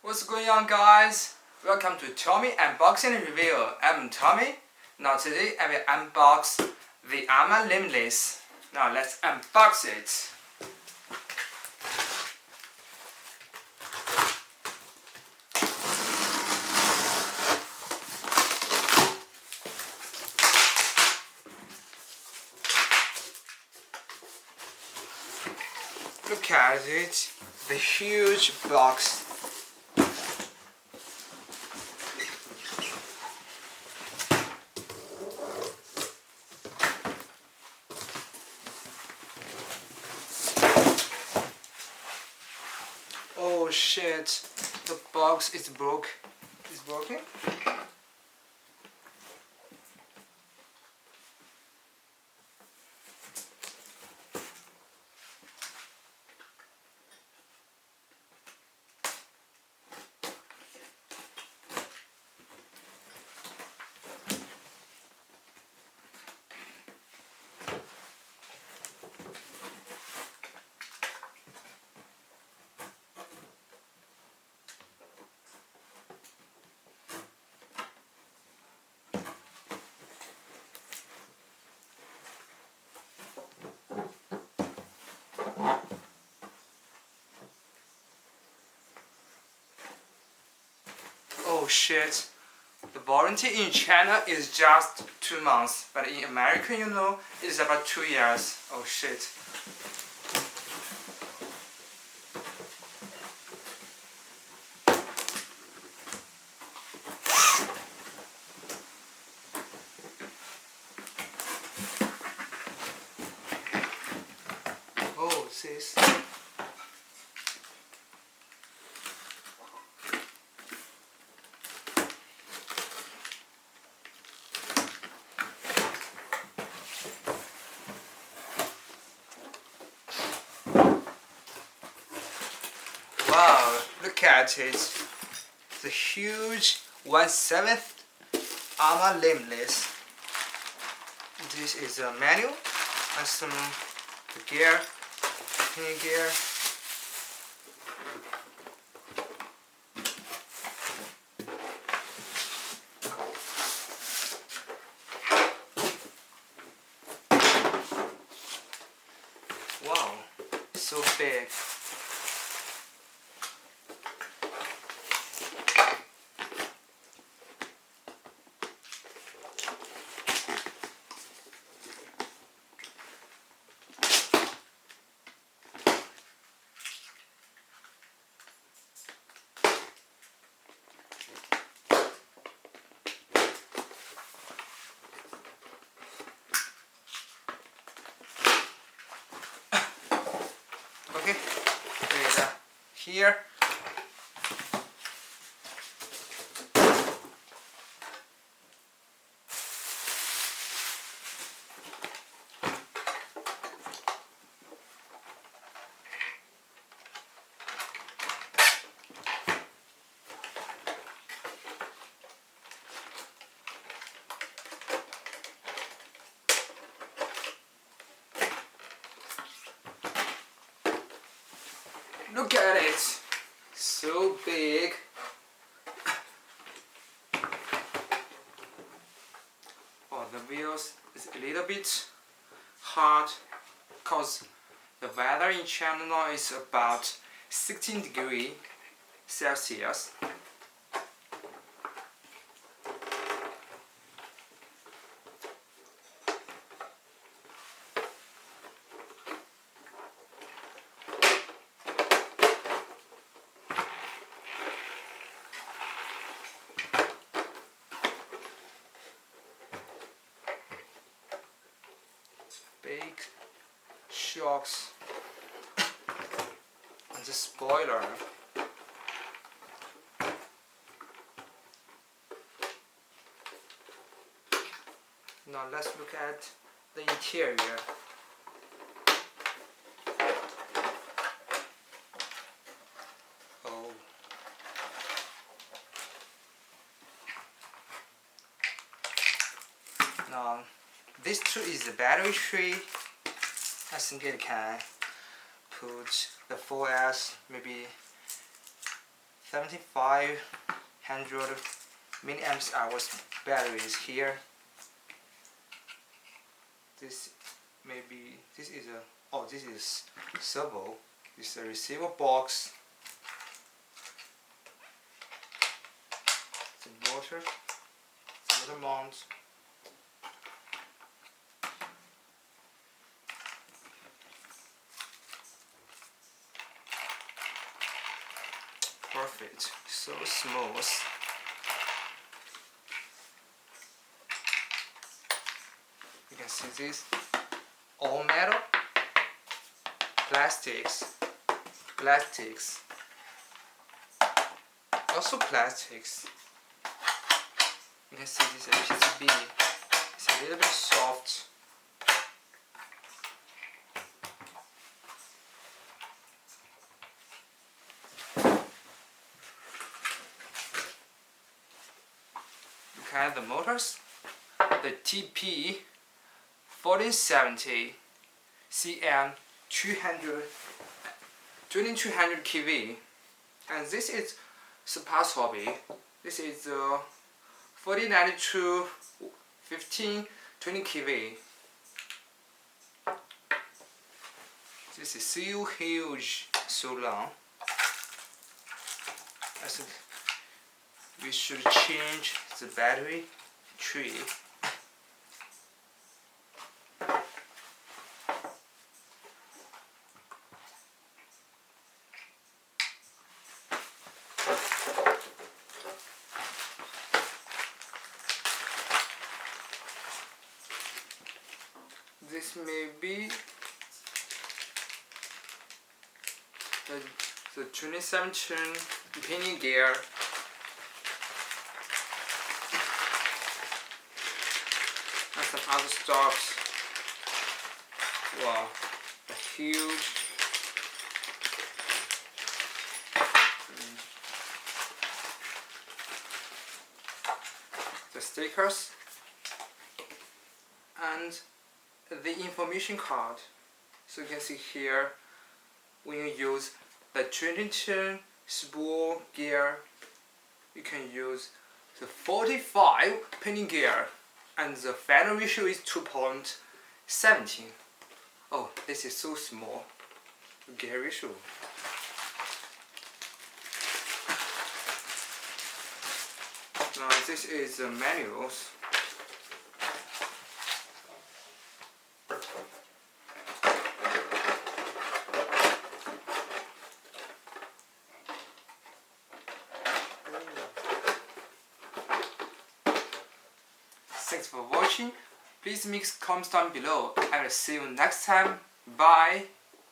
What's going on, guys? Welcome to Tommy Unboxing Review. I'm Tommy. Now today I will unbox the Arrma Limitless. Now let's unbox it. Look at it, the huge box. Oh shit, the box is broken. Oh shit, the warranty in China is just 2 months, but in America, it's about 2 years. Oh shit. Oh, this. Wow, look at it. The huge 1/7 Arrma Limitless. This is a manual and some gear, pin gear. Wow, so big. Okay, there it is. Here. Look at it, so big. Oh, the wheels is a little bit hard because the weather in China now is about 16 degrees Celsius. Big shocks and the spoiler. Now let's look at the interior. Oh. Now this too is battery free. I think it can put the 4S maybe 7500 milliamps hours battery is here. This is this is servo. This is a receiver box. The motor mount. Perfect, so smooth. You can see this, all metal, plastics, also plastics. You can see this PCB, it's a little bit soft. Look at the motors, the TP 4070 CM 2200 kV, and this is Surpass Hobby. This is 4092 1520 kV. This is so huge, so long. I think we should change the battery tree. This may be the 2017 pinion gear. And some other stuff. Wow, a huge. The stickers and the information card. So you can see here, when you use the 2010 spool gear, you can use the 45 pinion gear, and the final ratio is 2.17. Oh, this is so small. Gear ratio. Now this is the manuals. Thanks for watching. Please make comments down below. I will see you next time. Bye.